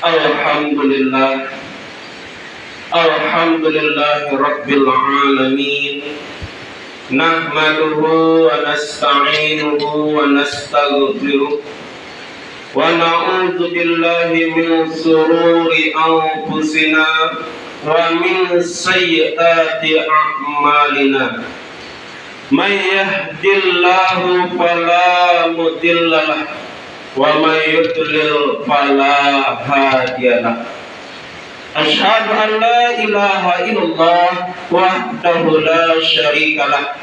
Alhamdulillah. Alhamdulillahi Rabbil Alamin. Nahmaduhu wa nasta'inuhu wa nastaghfiruh. Wa na'udzu billahi min shururi anfusina wa min sayyiati a'malina. May yahdihillahu fala mudilla lahu wa may yudlil fala hadiyalah. Asyhadu an la ilaha illallah wahdahu la syarikalah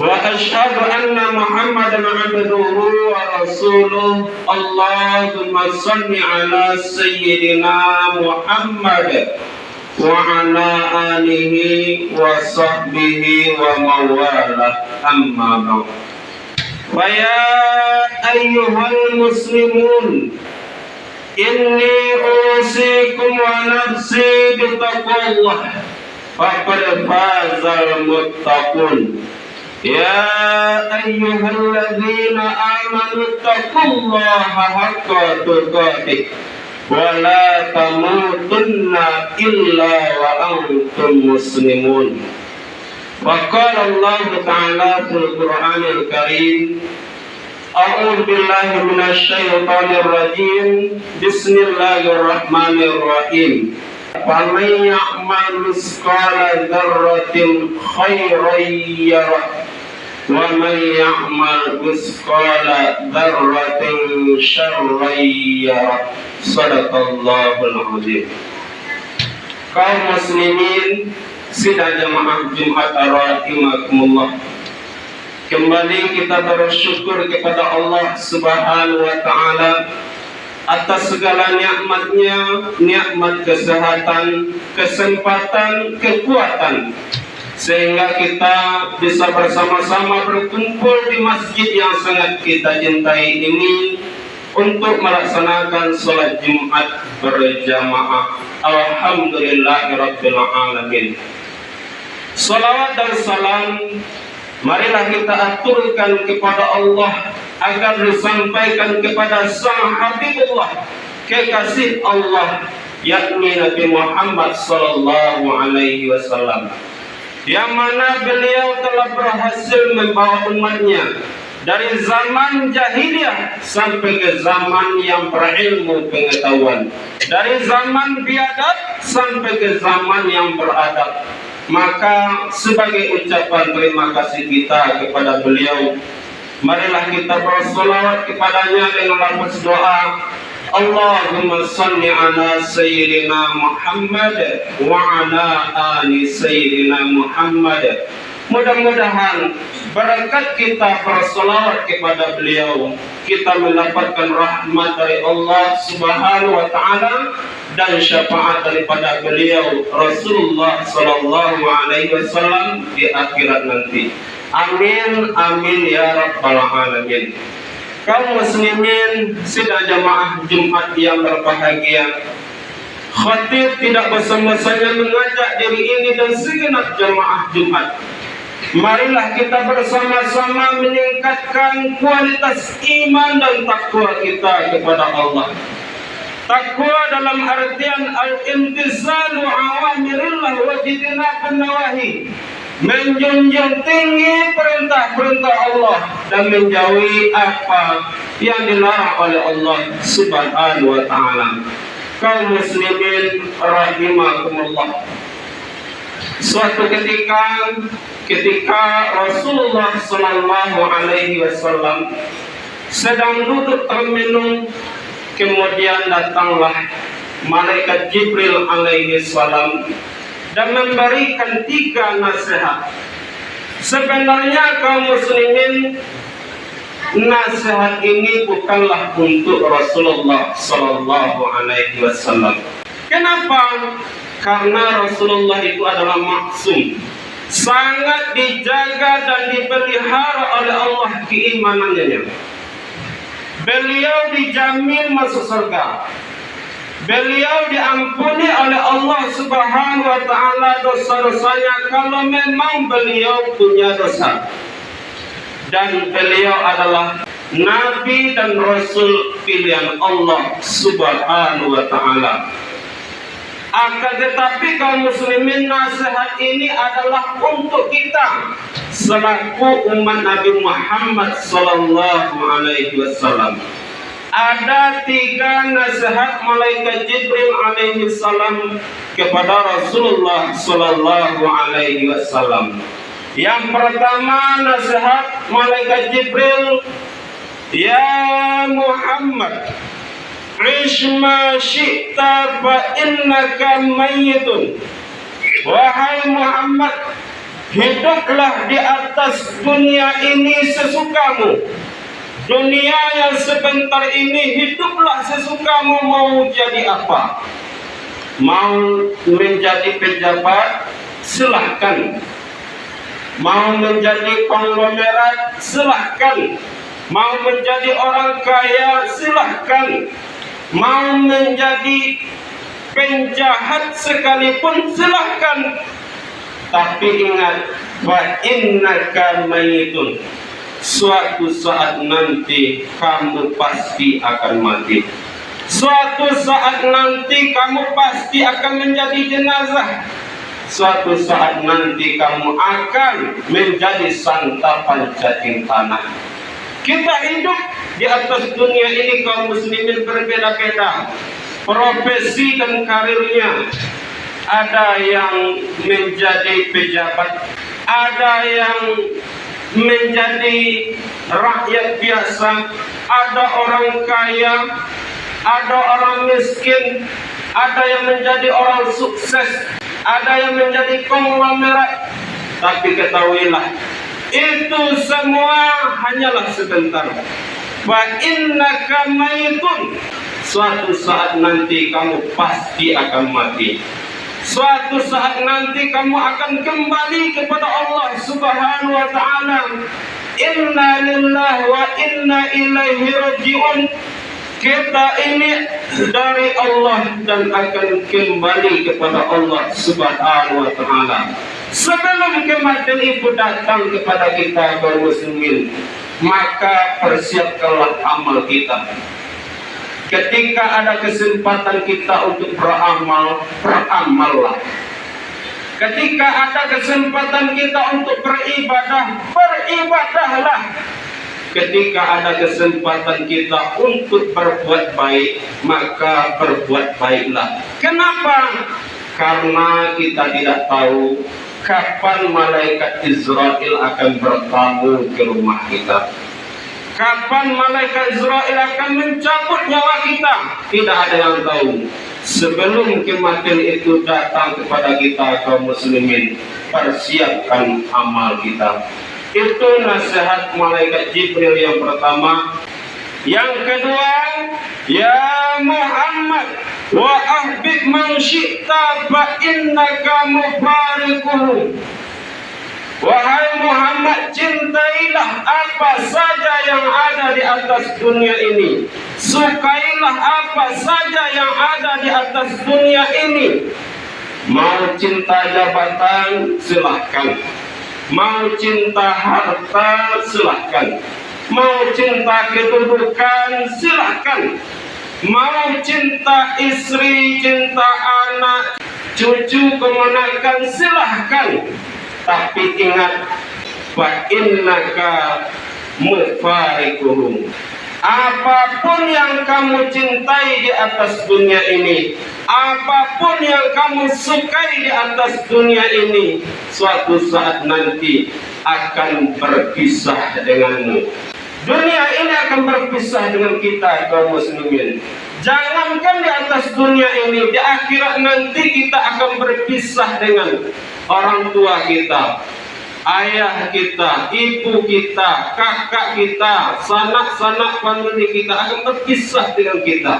wa asyhadu anna Muhammadan abduhu wa rasuluh. Allahumma shalli ala sayyidina Muhammad wa ala alihi wa sahbihi wa mawalah, amma ba'd. Wa ya ayyuhal muslimun, inni usikum wa nafsi bitaqwallah faqad fazal muttaqun. Ya ayyuhalladzina amanu taqullaha haqqa tuqatih wa la tamutunna illa wa antum muslimun. Wa qala Allah ta'ala fil Qur'anil Karim, A'udzu billahi minasy syaithanir rajim. Bismillahirrahmanirrahim. Faman ya'mal mithqala dzarratin khairan yarah wa man ya'mal mithqala dzarratin syarran yarah. Shadaqallahul azim. Kaum muslimin sidang jamaah Jumat rahimakumullah, kembali kita bersyukur kepada Allah Subhanahu wa Ta'ala atas segala nikmatnya, nikmat kesehatan, kesempatan, kekuatan, sehingga kita bisa bersama-sama berkumpul di masjid yang sangat kita cintai ini untuk melaksanakan sholat Jumat berjamaah. Alhamdulillahirabbil alamin. Salawat dan salam marilah kita aturkan kepada Allah agar disampaikan kepada Sang Habibullah, kekasih Allah, yakni Nabi Muhammad sallallahu alaihi wasallam, yang mana beliau telah berhasil membawa umatnya dari zaman jahiliyah sampai ke zaman yang berilmu pengetahuan, dari zaman biadab sampai ke zaman yang beradab. Maka sebagai ucapan terima kasih kita kepada beliau, marilah kita bersolawat kepadanya dengan lafaz doa, Allahumma shalli ala sayyidina Muhammad wa ala ali sayyidina Muhammad. Mudah-mudahan berkat kita bersolawat kepada beliau, kita mendapatkan rahmat dari Allah Subhanahu wa Ta'ala dan syafaat daripada beliau Rasulullah sallallahu alaihi wasallam di akhirat nanti. Amin amin ya rabbal alamin. Kaum muslimin sidang jamaah Jumat yang berbahagia, khatib tidak bosan-bosannya mengajak diri ini dan segenap jamaah Jumat, marilah kita bersama-sama meningkatkan kualitas iman dan takwa kita kepada Allah. Takwa dalam artian al-imtisalu awamirillah wa jtinabun nawahi, menjunjung tinggi perintah-perintah Allah dan menjauhi apa yang dilarang oleh Allah Subhanahu wa Ta'ala. Kaum muslimin rahimakumullah, suatu ketika Rasulullah sallallahu alaihi wasallam sedang duduk termenung, kemudian datanglah malaikat Jibril alaihi salam dan memberikan 3 nasihat. Sebenarnya kaum muslimin, nasihat ini bukanlah untuk Rasulullah sallallahu alaihi wasallam. Kenapa? Karena Rasulullah itu adalah maksum, sangat dijaga dan dipelihara oleh Allah keimanannya. Beliau dijamin masuk surga. Beliau diampuni oleh Allah Subhanahu wa Ta'ala dosa-dosanya kalau memang beliau punya dosa. Dan beliau adalah Nabi dan Rasul pilihan Allah Subhanahu wa Ta'ala. Akan tetapi kaum muslimin, nasihat ini adalah untuk kita selaku umat Nabi Muhammad sallallahu alaihi wasallam. Ada 3 nasihat malaikat Jibril alaihi salam kepada Rasulullah sallallahu alaihi wasallam. Yang pertama, nasihat malaikat Jibril, ya Muhammad, ish ma syi'ta fa innaka mayyitun. Wahai Muhammad, hiduplah di atas dunia ini sesukamu. Dunia yang sebentar ini, hiduplah sesukamu. Mau jadi apa? Mau menjadi pejabat? Silahkan. Mau menjadi konglomerat? Silahkan. Mau menjadi orang kaya? Silahkan. Mau menjadi penjahat sekalipun silahkan. Tapi ingat, wa innaka mayyitun. Suatu saat nanti kamu pasti akan mati. Suatu saat nanti kamu pasti akan menjadi jenazah. Suatu saat nanti kamu akan menjadi santapan cacing tanah. Kita hidup di atas dunia ini, kaum muslimin, berbeda-beda profesi dan karirnya. Ada yang menjadi pejabat, ada yang menjadi rakyat biasa, ada orang kaya, ada orang miskin, ada yang menjadi orang sukses, ada yang menjadi konglomerat. Tapi ketahuilah, itu semua hanyalah sebentar. Wa innaka mayyitun. Suatu saat nanti kamu pasti akan mati. Suatu saat nanti kamu akan kembali kepada Allah Subhanahu wa Ta'ala. Inna lillahi wa inna ilaihi raji'un. Kita ini dari Allah dan akan kembali kepada Allah Subhanahu wa Ta'ala. Sebelum kematian itu datang kepada kita kaum muslimin, maka persiapkanlah amal kita. Ketika ada kesempatan kita untuk beramal, beramallah. Ketika ada kesempatan kita untuk beribadah, beribadahlah. Ketika ada kesempatan kita untuk berbuat baik, maka berbuat baiklah. Kenapa? Karena kita tidak tahu kapan malaikat Israel akan bertamu ke rumah kita. Kapan malaikat Israel akan mencabut nyawa kita? Tidak ada yang tahu. Sebelum kematian itu datang kepada kita kaum muslimin, persiapkan amal kita. Itu nasihat malaikat Jibril yang pertama. Yang kedua, ya Muhammad, wa ahbib man syi'ta fa innaka mufariquhu. Wahai Muhammad, cintailah apa saja yang ada di atas dunia ini. Sukailah apa saja yang ada di atas dunia ini. Mau cinta jabatan, silahkan. Mau cinta harta, silahkan. Mau cinta kedudukan, silahkan. Mau cinta istri, cinta anak, cucu, kemenakan, silahkan. Tapi ingat, fa innaka mufariquhum. Apapun yang kamu cintai di atas dunia ini, apapun yang kamu sukai di atas dunia ini, suatu saat nanti akan berpisah denganmu. Dunia ini akan berpisah dengan kita kaum muslimin. Jangankan di atas dunia ini, di akhirat nanti kita akan berpisah dengan orang tua kita, ayah kita, ibu kita, kakak kita, sanak-sanak famili kita akan berpisah dengan kita.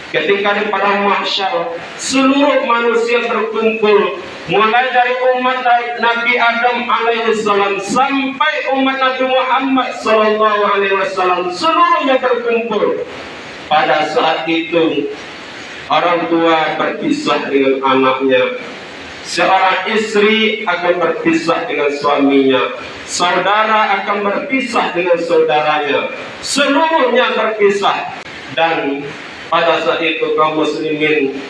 Ketika di padang mahsyar seluruh manusia berkumpul, mulai dari umat Nabi Adam alaihissalam sampai umat Nabi Muhammad sallallahu alaihi wasallam, seluruhnya berkumpul. Pada saat itu orang tua berpisah dengan anaknya, Seorang istri akan berpisah dengan suaminya, saudara akan berpisah dengan saudaranya, seluruhnya berpisah. Dan pada saat itu kaum muslimin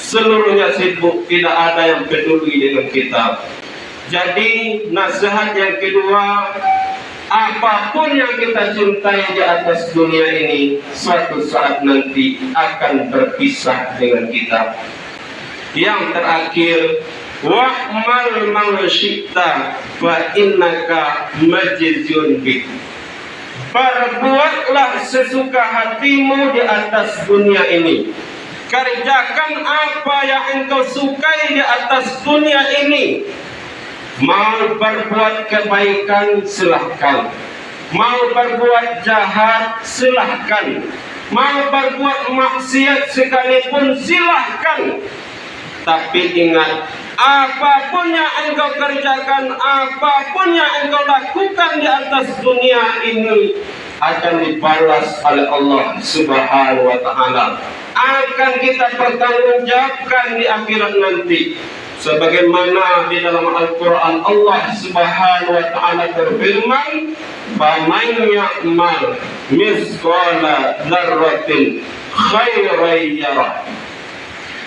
seluruhnya sibuk, tidak ada yang peduli dengan kita. Jadi nasihat yang kedua, apapun yang kita cintai di atas dunia ini, suatu saat nanti akan berpisah dengan kita. Yang terakhir, wa'mal ma syi'ta fa innaka majzun bih. Perbuatlah sesuka hatimu di atas dunia ini. Kerjakan apa yang engkau sukai di atas dunia ini. Mau berbuat kebaikan, silahkan. Mau berbuat jahat, silahkan. Mau berbuat maksiat sekalipun, silahkan. Tapi ingat, apapun yang engkau kerjakan, apapun yang engkau lakukan di atas dunia ini akan dibalas oleh Allah Subhanahu wa Ta'ala. Akan kita pertanggungjawabkan di akhirat nanti. Sebagaimana di dalam Al-Quran Allah Subhanahu wa Ta'ala berfirman, "Faman ya'mal mithqala dzarratin khairan yarah."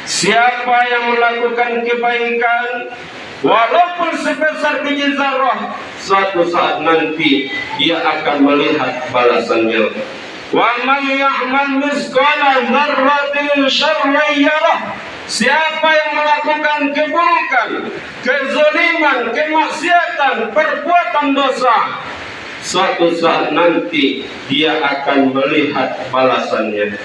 Siapa yang melakukan kebaikan walaupun sebesar biji zarah, suatu saat nanti dia akan melihat balasannya. Wa man ya'mal mithqala dzarratin syarran yarah. Siapa yang melakukan keburukan, kezaliman, kemaksiatan, perbuatan dosa, suatu saat nanti dia akan melihat balasannya.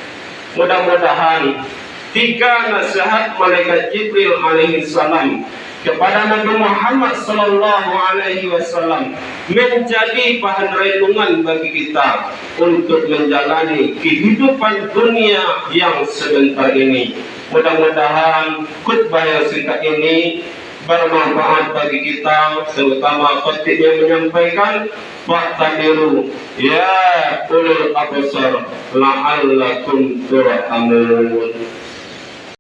Mudah-mudahan 3 nasihat malaikat Jibril alaihi salam kepada Nabi Muhammad sallallahu alaihi wasallam menjadi bahan renungan bagi kita untuk menjalani kehidupan dunia yang sebentar ini. Mudah-mudahan khutbah yang singkat ini bermanfaat bagi kita, terutama khotib yang menyampaikan, fa'tabiru ya ulul absar la'allakum turhamun.